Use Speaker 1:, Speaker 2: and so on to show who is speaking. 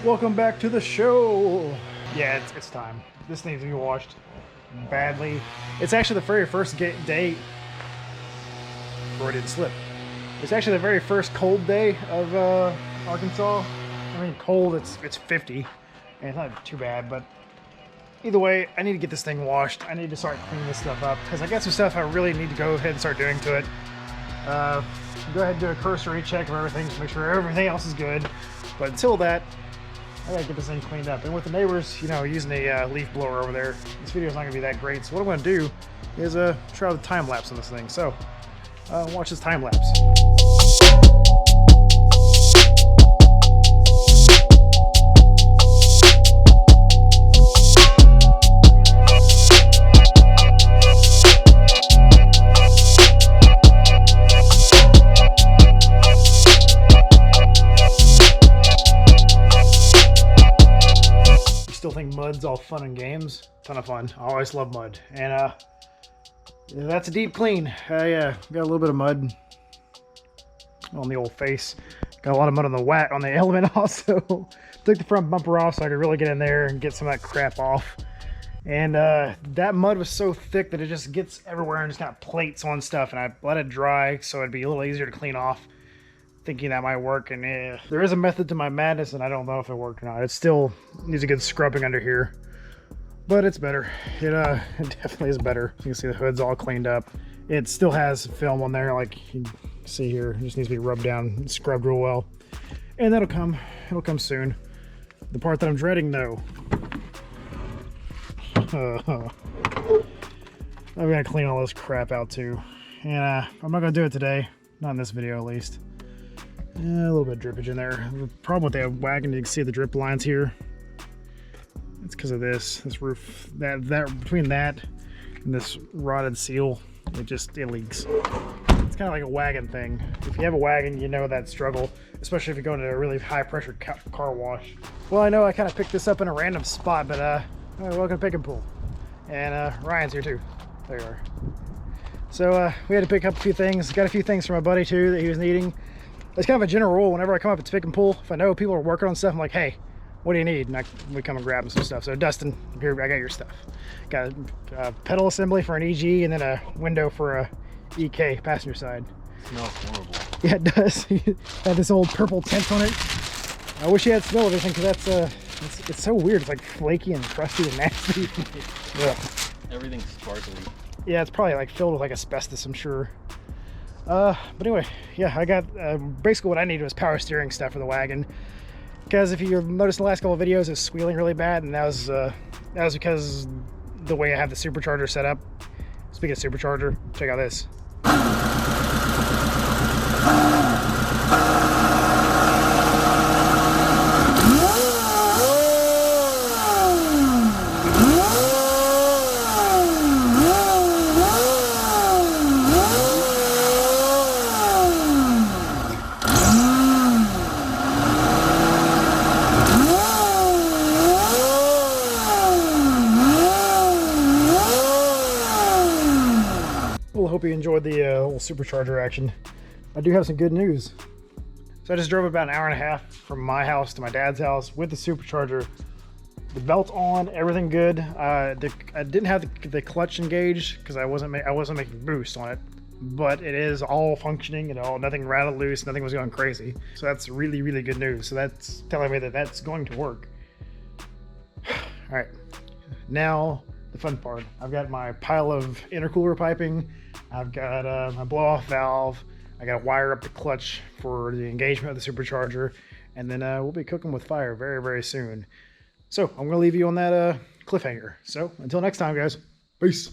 Speaker 1: Welcome back to the show. Yeah, it's time. This needs to be washed badly. It's actually the very first day. Roy didn't slip. It's actually the very first cold day of Arkansas. I mean, cold. It's 50, and it's not too bad. But either way, I need to get this thing washed. I need to start cleaning this stuff up because I got some stuff I really need to go ahead and start doing to it. Go ahead and do a cursory check of everything to make sure everything else is good. But until that, I gotta get this thing cleaned up. And with the neighbors, you know, using a leaf blower over there, this video is not gonna be that great. So what I'm gonna do is try the time lapse on this thing. So watch this time lapse. Think mud's all fun and games. Ton of fun. I always love mud. And that's a deep clean. Yeah, got a little bit of mud on the old face. Got a lot of mud on the element also. Took the front bumper off so I could really get in there and get some of that crap off. And that mud was so thick that it just gets everywhere and just kind of plates on stuff, and I let it dry so it'd be a little easier to clean off. Thinking that might work, and there is a method to my madness, and I don't know if it worked or not. It still needs a good scrubbing under here, but it's better. It definitely is better. You can see the hood's all cleaned up. It still has film on there, like you can see here. It just needs to be rubbed down and scrubbed real well, and that'll come. It'll come soon. The part that I'm dreading, though, I'm gonna clean all this crap out too, and I'm not gonna do it today. Not in this video, at least. A little bit of drippage in there. The problem with the wagon, you can see the drip lines here. It's because of this roof. That between that and this rotted seal, it leaks. It's kind of like a wagon thing. If you have a wagon, you know that struggle, especially if you go into a really high pressure car wash. Well, I know I kind of picked this up in a random spot, but welcome to Pick and Pull. And Ryan's here too. There you are. So we had to pick up a few things. Got a few things from my buddy too that he was needing. It's kind of a general rule. Whenever I come up to Pick and Pull, if I know people are working on stuff, I'm like, hey, what do you need? And we come and grab them some stuff. So Dustin, here, I got your stuff. Got a pedal assembly for an EG, and then a window for a EK passenger side.
Speaker 2: It smells horrible.
Speaker 1: Yeah, it does. Had this old purple tint on it. I wish you had smell everything, because that's it's so weird. It's like flaky and crusty and nasty. Yeah.
Speaker 2: Everything's sparkly.
Speaker 1: Yeah, it's probably like filled with like asbestos, I'm sure. But anyway, yeah, I got basically what I needed was power steering stuff for the wagon, because if you noticed in the last couple of videos, it's squealing really bad, and that was because the way I have the supercharger set up. Speaking of supercharger, check out this. Well, I hope you enjoyed the little supercharger action. I do have some good news. So I just drove about an hour and a half from my house to my dad's house with the supercharger. The belt on, everything good. I didn't have the clutch engaged because I wasn't making boost on it, but it is all functioning and all. Nothing rattled loose, nothing was going crazy. So that's really, really good news. So that's telling me that that's going to work. All right, now the fun part. I've got my pile of intercooler piping. I've got my blow-off valve. I got to wire up the clutch for the engagement of the supercharger, and then we'll be cooking with fire very, very soon. So I'm going to leave you on that cliffhanger. So until next time, guys, peace.